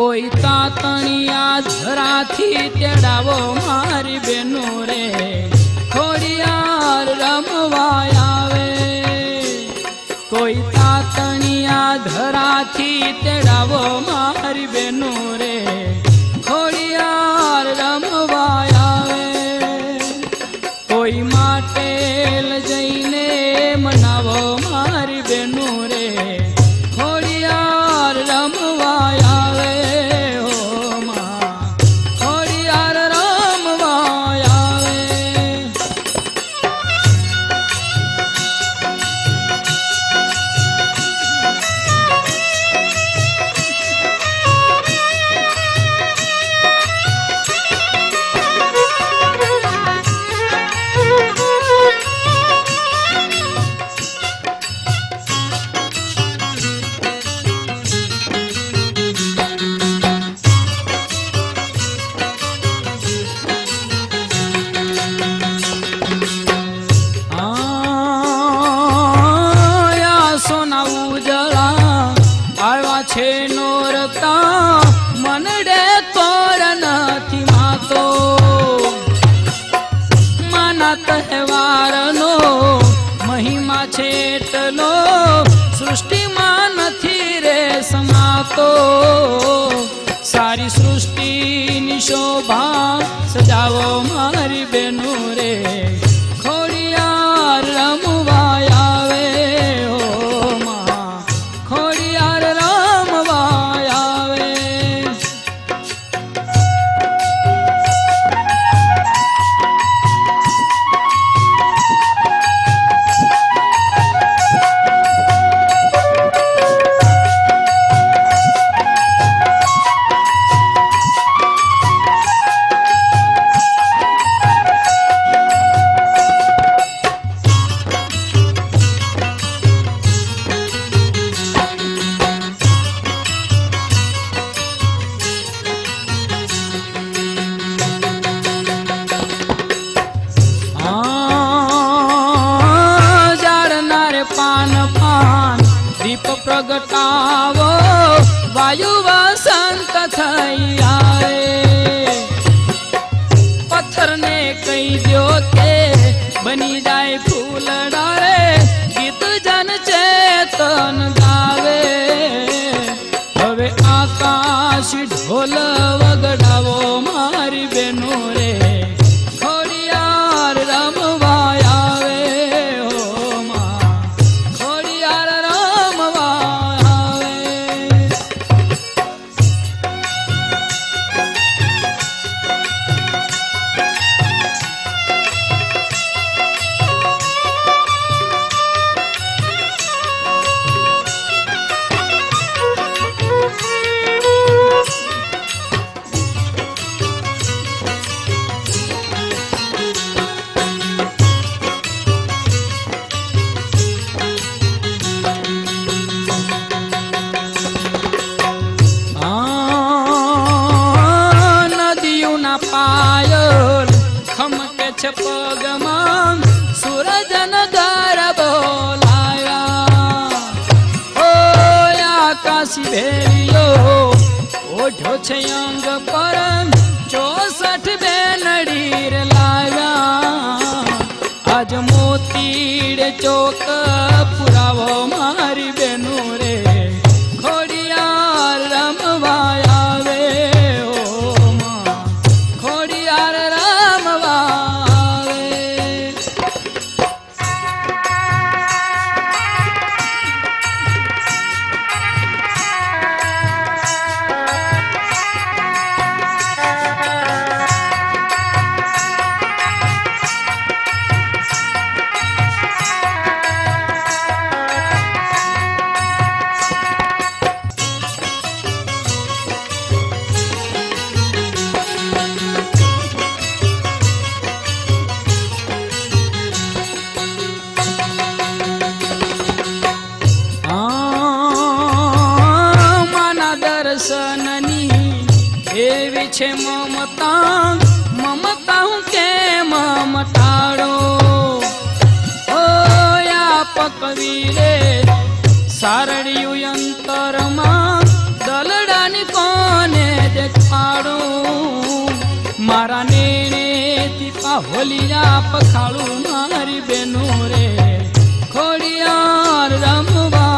કોઈ તાતણિયા ધરાથી તેડાવો મારી બેનો રે ખોડિયાર રમવા આવે. કોઈ તાતણિયા ધરાથી તેડાવો મારી બેનો રે ખોડિયાર રમવા આવે. કોઈ માટેલ જઈને મનાવો મારી બેનો રે ખોડિયાર રમવા આવે. હો માં ખોડિયાર રમવા આવે. છે નોરતા મનડે તોર નથી માતો. માના તહેવારનો મહિમા છે એટલો સૃષ્ટિમાં નથી રે સમાતો. સારી સૃષ્ટિની શોભા સજાવો મારી બેનો રે ખોડિયાર રમવા આવે. દીપ પ્રગટાવો વાયુ વસંત થઈ આવે. પથ્થરને કહી દો કે બની જાય ફૂલડા રે ગીત જન ચેતન ગાવે. હવે આકાશ ઢોલ વગડાવો મારી બેનો રે ખોડિયાર રમવા આવે. પાયલ ખમકે છે પગમાં સૂરજન ગરબો બોલાવ્યા. ઓ આકાશી ભેળિયો ઓઢો છે અંગ પર 64 બેનડી રે લાવ્યા. આજ મોતીડે ચોક પુરાવો મારી બેનો રે ખોડિયાર રમવા આવે. એવી છે મમતા મમતા હું કેમ મટાડો. ઓ આપક વીરે સારડિયું અંતરમાં દલડાની મારી કોને દેખાડું મારા નેણેથી પાહોલિયા પખાડું મારી બેનો રે ખોડિયાર રમવા